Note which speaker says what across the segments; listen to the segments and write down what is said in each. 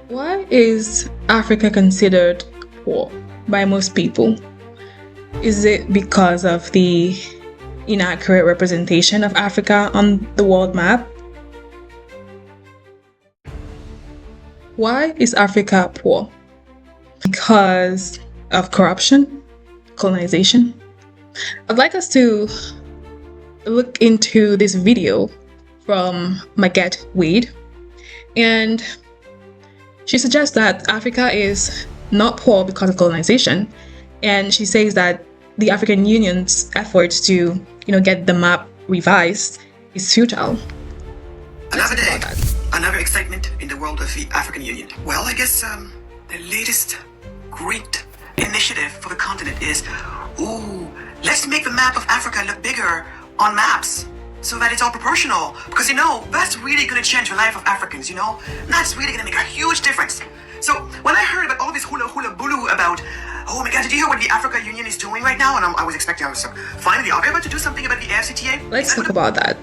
Speaker 1: Why is Africa considered poor by most people? Is it because of the inaccurate representation of Africa on the world map? Why is Africa poor? Because of corruption, colonization. I'd like us to look into this video from Maguette Wade, and she suggests that Africa is not poor because of colonization, and she says that the African Union's efforts to, get the map revised is futile.
Speaker 2: Another day, another excitement in the world of the African Union. Well, I guess the latest great initiative for the continent is, let's make the map of Africa look bigger on maps so that it's all proportional. Because, that's really going to change the life of Africans, That's really going to make a huge difference. So when I heard about all this hula bulu about, oh my God, did you hear what the African Union is doing right now? And I was expecting, finally, are they about to do something about the AFCTA?
Speaker 1: Let's talk about that.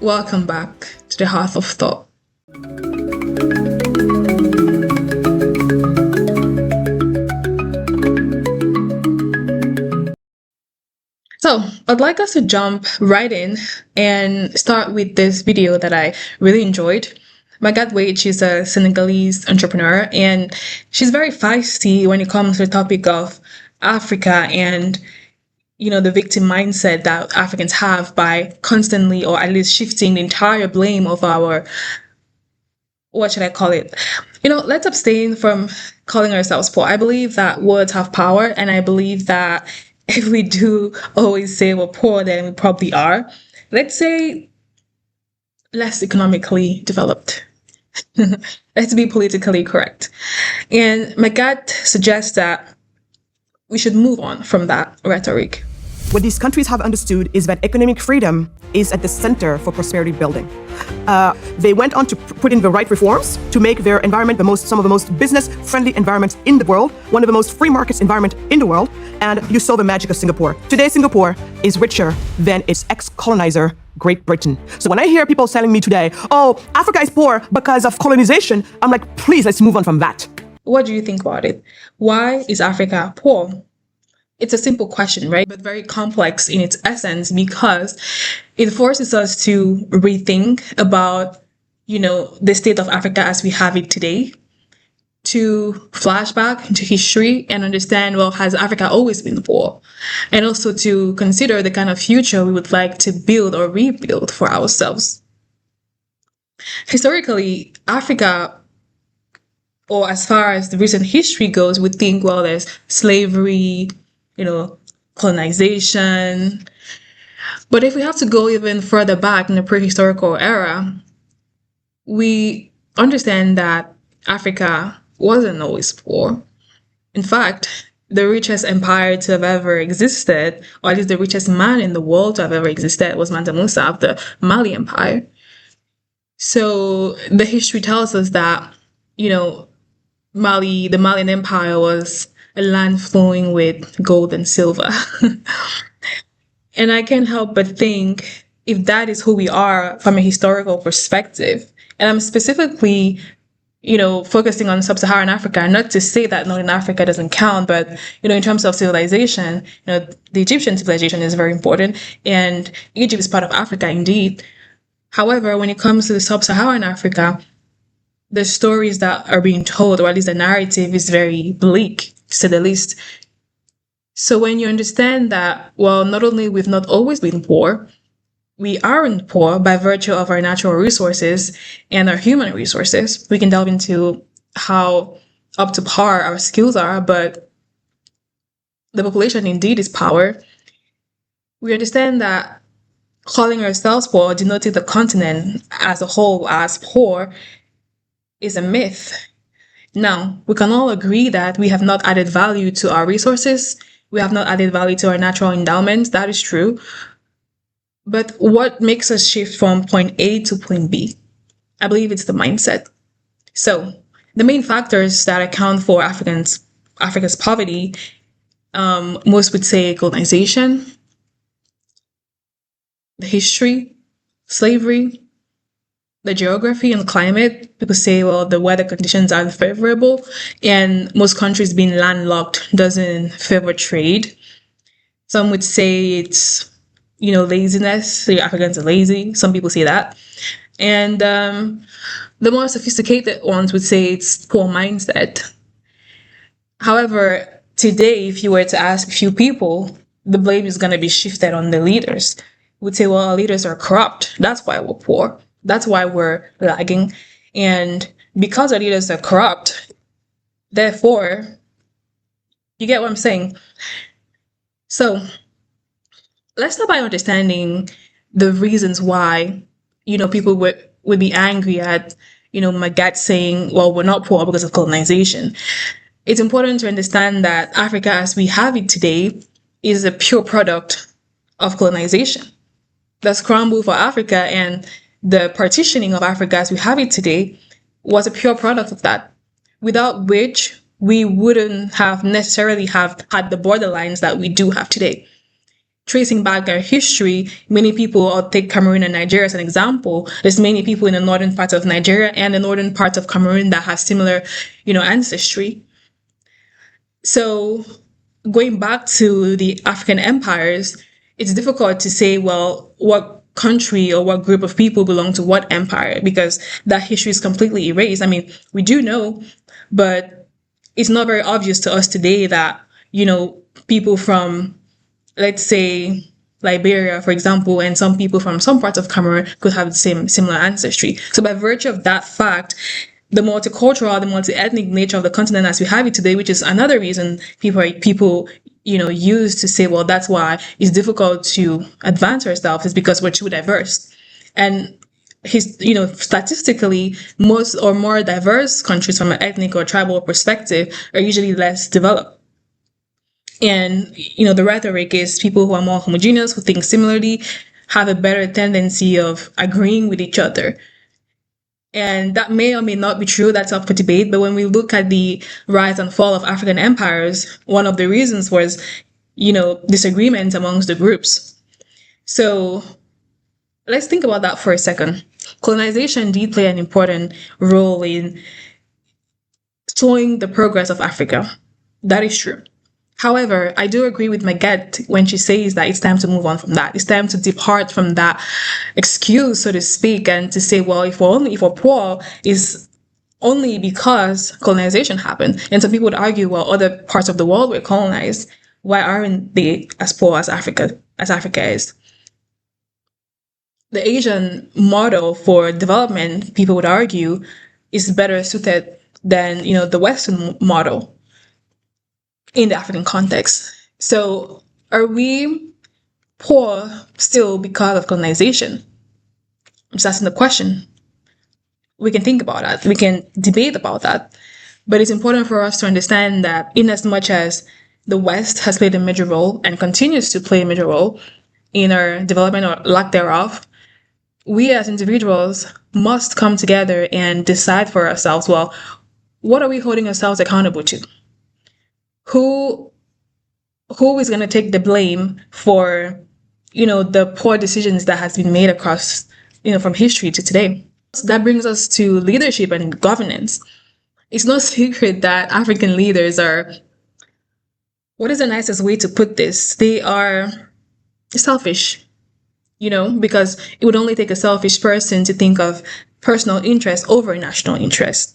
Speaker 1: Welcome back to the Hearth of Thought. So I'd like us to jump right in and start with this video that I really enjoyed. Maguette Wade, she's a Senegalese entrepreneur, and she's very feisty when it comes to the topic of Africa and, the victim mindset that Africans have by constantly, or at least shifting the entire blame of our, what should I call it? Let's abstain from calling ourselves poor. I believe that words have power, and I believe that if we do always say we're poor, then we probably are. Let's say less economically developed. Let's be politically correct. And Maguette suggests that we should move on from that rhetoric.
Speaker 3: What these countries have understood is that economic freedom is at the center for prosperity building. They went on to put in the right reforms to make their environment some of the most business-friendly environments in the world, one of the most free markets environment in the world, and you saw the magic of Singapore. Today, Singapore is richer than its ex-colonizer, Great Britain. So when I hear people telling me today, oh, Africa is poor because of colonization, I'm like, please, let's move on from that.
Speaker 1: What do you think about it? Why is Africa poor? It's a simple question, right? But very complex in its essence, because it forces us to rethink about, the state of Africa as we have it today, to flashback into history and understand, well, has Africa always been poor? And also to consider the kind of future we would like to build or rebuild for ourselves. Historically, Africa, or as far as the recent history goes, we think, well, there's slavery, colonization. But if we have to go even further back in the prehistorical era, we understand that Africa wasn't always poor. In fact, the richest empire to have ever existed, or at least the richest man in the world to have ever existed, was Mansa Musa of the Mali Empire. So the history tells us that, the Malian Empire was a land flowing with gold and silver. And I can't help but think, if that is who we are from a historical perspective, and I'm specifically, focusing on sub-Saharan Africa, not to say that Northern Africa doesn't count, but, in terms of civilization, the Egyptian civilization is very important, and Egypt is part of Africa indeed. However, when it comes to the sub-Saharan Africa, the stories that are being told, or at least the narrative, is very bleak, to say the least. So when you understand that, well, not only we've not always been poor, we aren't poor by virtue of our natural resources and our human resources. We can delve into how up to par our skills are, but the population indeed is power. We understand that calling ourselves poor, denoting the continent as a whole as poor, is a myth. Now, we can all agree that we have not added value to our resources. We have not added value to our natural endowments. That is true. But what makes us shift from point A to point B? I believe it's the mindset. So the main factors that account for Africa's poverty, most would say colonization, the history, slavery, the geography and climate. People say, well, the weather conditions are unfavorable, and most countries being landlocked doesn't favor trade. Some would say it's, laziness. The Africans are lazy. Some people say that. And the more sophisticated ones would say it's poor mindset. However, today, if you were to ask a few people, the blame is going to be shifted on the leaders. Would say, well, our leaders are corrupt. That's why we're poor. That's why we're lagging. And because our leaders are corrupt, therefore, you get what I'm saying? So let's start by understanding the reasons why, people would be angry at, Magat saying, well, we're not poor because of colonization. It's important to understand that Africa as we have it today is a pure product of colonization. The scramble for Africa and the partitioning of Africa as we have it today was a pure product of that, without which we wouldn't have necessarily have had the borderlines that we do have today. Tracing back our history, many people, I'll take Cameroon and Nigeria as an example. There's many people in the northern parts of Nigeria and the northern parts of Cameroon that have similar, ancestry. So going back to the African empires, it's difficult to say, well, what country or what group of people belong to what empire, because that history is completely erased. I mean, we do know, but it's not very obvious to us today that, people from, let's say, Liberia, for example, and some people from some parts of Cameroon could have the similar ancestry. So by virtue of that fact, the multicultural, the multi-ethnic nature of the continent as we have it today, which is another reason people use to say, well, that's why it's difficult to advance ourselves, is because we're too diverse. And statistically, most or more diverse countries from an ethnic or tribal perspective are usually less developed. And, the rhetoric is people who are more homogeneous, who think similarly, have a better tendency of agreeing with each other. And that may or may not be true. That's up for debate. But when we look at the rise and fall of African empires, one of the reasons was, disagreements amongst the groups. So let's think about that for a second. Colonization did play an important role in slowing the progress of Africa. That is true. However, I do agree with Magat when she says that it's time to move on from that. It's time to depart from that excuse, so to speak, and to say, well, if we're poor, is only because colonization happened. And some people would argue, well, other parts of the world were colonized. Why aren't they as poor as Africa is? The Asian model for development, people would argue, is better suited than, the Western model in the African context. So are we poor still because of colonization? I'm just asking the question. We can think about that. We can debate about that. But it's important for us to understand that in as much as the West has played a major role and continues to play a major role in our development or lack thereof, we as individuals must come together and decide for ourselves, well, what are we holding ourselves accountable to? Who is going to take the blame for, the poor decisions that has been made across, from history to today? So that brings us to leadership and governance. It's no secret that African leaders are, what is the nicest way to put this? They are selfish, because it would only take a selfish person to think of personal interest over national interest.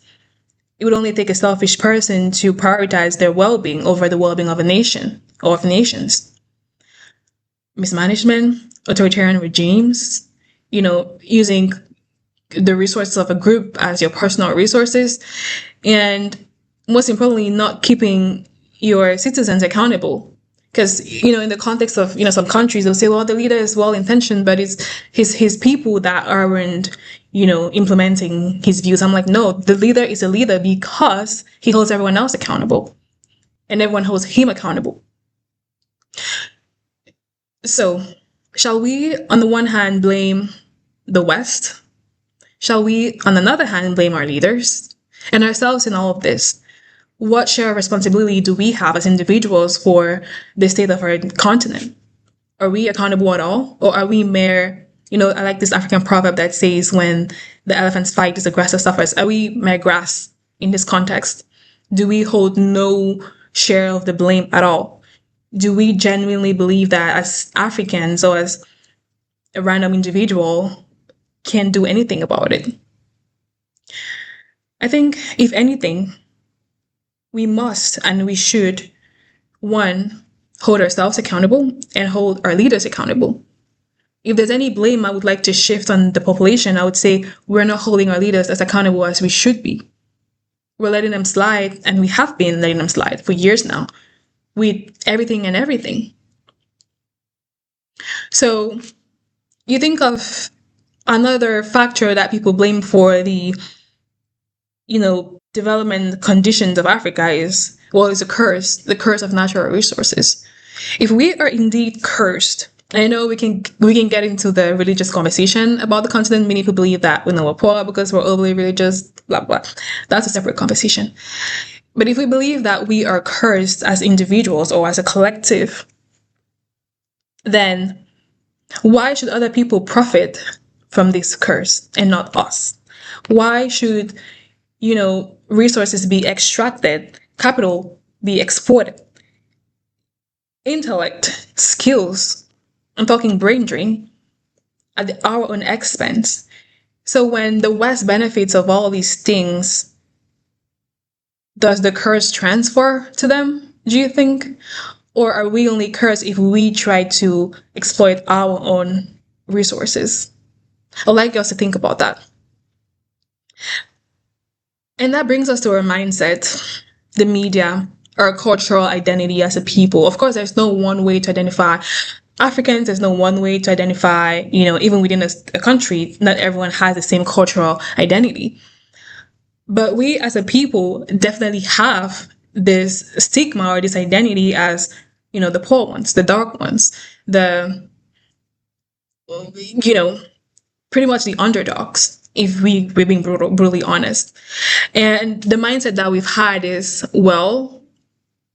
Speaker 1: It would only take a selfish person to prioritize their well-being over the well-being of a nation or of nations. Mismanagement, authoritarian regimes, using the resources of a group as your personal resources, and most importantly, not keeping your citizens accountable. Because, in the context of, some countries, they'll say, well, the leader is well-intentioned, but it's his people that aren't, implementing his views. I'm like, no, the leader is a leader because he holds everyone else accountable. And everyone holds him accountable. So, shall we, on the one hand, blame the West? Shall we, on another hand, blame our leaders and ourselves in all of this? What share of responsibility do we have as individuals for the state of our continent? Are we accountable at all? Or are we mere I like this African proverb that says, when the elephants fight, the grass suffers. Are we mere grass in this context? Do we hold no share of the blame at all? Do we genuinely believe that as Africans or as a random individual can do anything about it? I think, if anything, we must and we should, one, hold ourselves accountable and hold our leaders accountable. If there's any blame I would like to shift on the population, I would say we're not holding our leaders as accountable as we should be. We're letting them slide, and we have been letting them slide for years now with everything and everything. So you think of another factor that people blame for the, development conditions of Africa is a curse, the curse of natural resources. If we are indeed cursed, I know we can get into the religious conversation about the continent. Many people believe that we're poor because we're overly religious, blah, blah. That's a separate conversation. But if we believe that we are cursed as individuals or as a collective, then why should other people profit from this curse and not us? Why should, resources be extracted, capital be exported, intellect, skills, I'm talking brain drain, at our own expense? So when the West benefits of all these things, does the curse transfer to them, do you think? Or are we only cursed if we try to exploit our own resources? I'd like us to think about that. And that brings us to our mindset, the media, our cultural identity as a people. Of course, there's no one way to identify Africans. There's no one way to identify, even within a country, not everyone has the same cultural identity. But we as a people definitely have this stigma or this identity as, the poor ones, the dark ones, the, pretty much the underdogs, if we're being brutally honest. And the mindset that we've had is, well,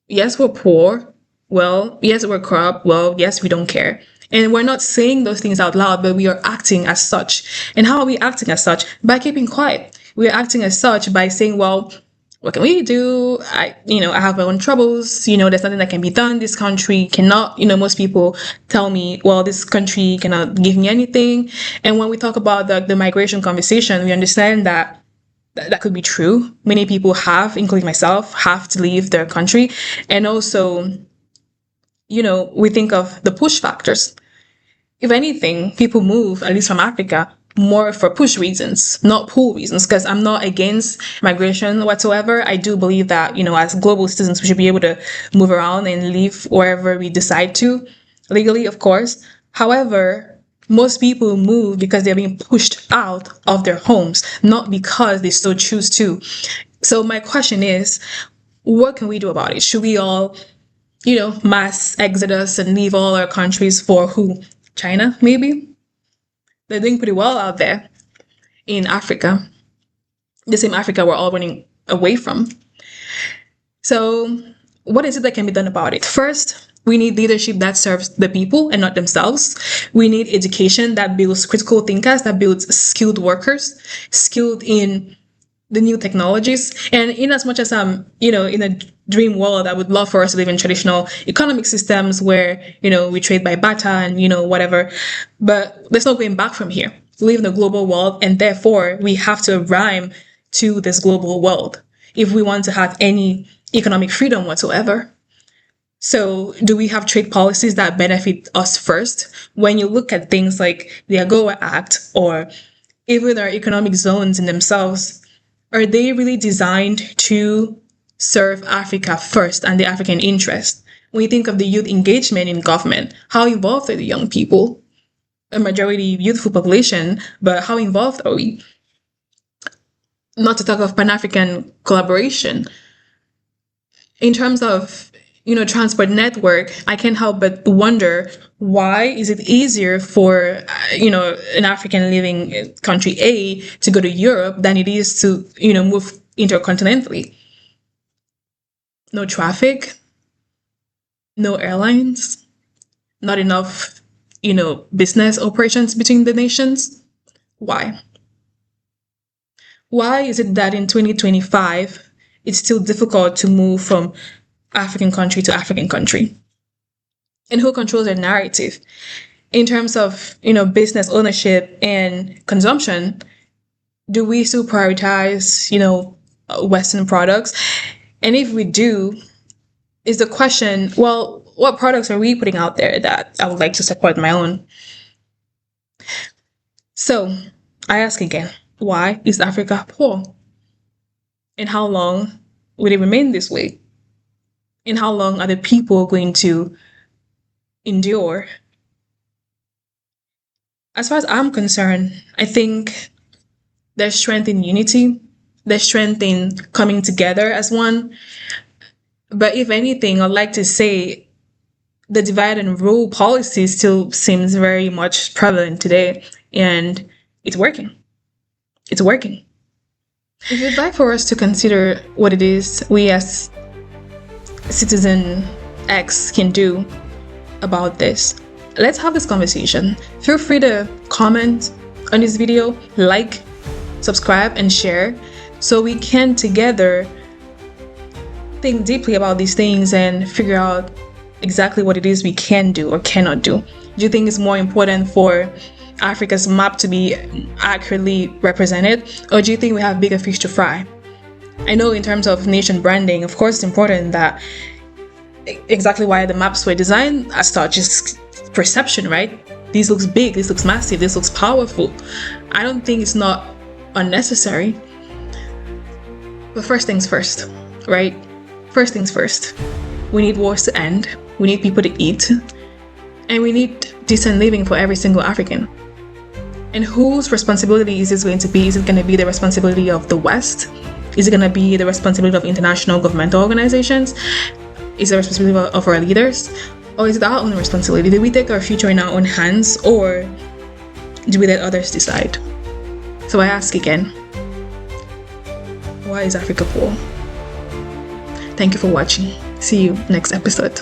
Speaker 1: yes, we're poor. Well, yes, we're corrupt. Well, yes, we don't care. And we're not saying those things out loud, but we are acting as such. And how are we acting as such? By keeping quiet. We're acting as such by saying, well, what can we do? I have my own troubles. There's nothing that can be done. This country cannot, most people tell me, well, this country cannot give me anything. And when we talk about the migration conversation, we understand that could be true. Many people have, including myself, have to leave their country. And also, we think of the push factors. If anything, people move, at least from Africa, more for push reasons, not pull reasons, because I'm not against migration whatsoever. I do believe that, as global citizens, we should be able to move around and live wherever we decide to, legally, of course. However, most people move because they're being pushed out of their homes, not because they still choose to. So my question is, what can we do about it? Should we all, mass exodus and leave all our countries for who? China, maybe? They're doing pretty well out there in Africa, the same Africa we're all running away from. So what is it that can be done about it? First, we need leadership that serves the people and not themselves. We need education that builds critical thinkers, that builds skilled workers, skilled in the new technologies. And in as much as I'm, in a dream world, I would love for us to live in traditional economic systems where, we trade by barter and, whatever. But there's no going back from here. We live in a global world, and therefore we have to rhyme to this global world if we want to have any economic freedom whatsoever. So do we have trade policies that benefit us first? When you look at things like the AGOA Act or even our economic zones in themselves, are they really designed to serve Africa first and the African interest? When you think of the youth engagement in government, how involved are the young people? A majority youthful population, but how involved are we? Not to talk of Pan-African collaboration. In terms of, transport network, I can't help but wonder, why is it easier for, an African living in country A to go to Europe than it is to, move intercontinentally? No traffic, no airlines, not enough, business operations between the nations. Why? Why is it that in 2025, it's still difficult to move from African country to African country? And who controls the narrative? In terms of, business ownership and consumption, do we still prioritize, Western products? And if we do, is the question, well, what products are we putting out there that I would like to support my own? So I ask again, why is Africa poor? And how long will it remain this way? And how long are the people going to endure? As far as I'm concerned, I think there's strength in unity. There's strength in coming together as one. But if anything, I'd like to say the divide and rule policy still seems very much prevalent today, and it's working. It's working. If you'd like for us to consider what it is we as Citizen X can do about this, let's have this conversation. Feel free to comment on this video, like, subscribe, and share so we can together think deeply about these things and figure out exactly what it is we can do or cannot do. Do you think it's more important for Africa's map to be accurately represented, or do you think we have bigger fish to fry? I know in terms of nation branding, of course, it's important that exactly why the maps were designed as such is perception, right? This looks big, this looks massive, this looks powerful. I don't think it's not unnecessary. But first things first, right? First things first. We need wars to end. We need people to eat. And we need decent living for every single African. And whose responsibility is this going to be? Is it going to be the responsibility of the West? Is it going to be the responsibility of international governmental organizations? Is it the responsibility of our leaders? Or is it our own responsibility? Do we take our future in our own hands, or do we let others decide? So I ask again, why is Africa poor? Thank you for watching. See you next episode.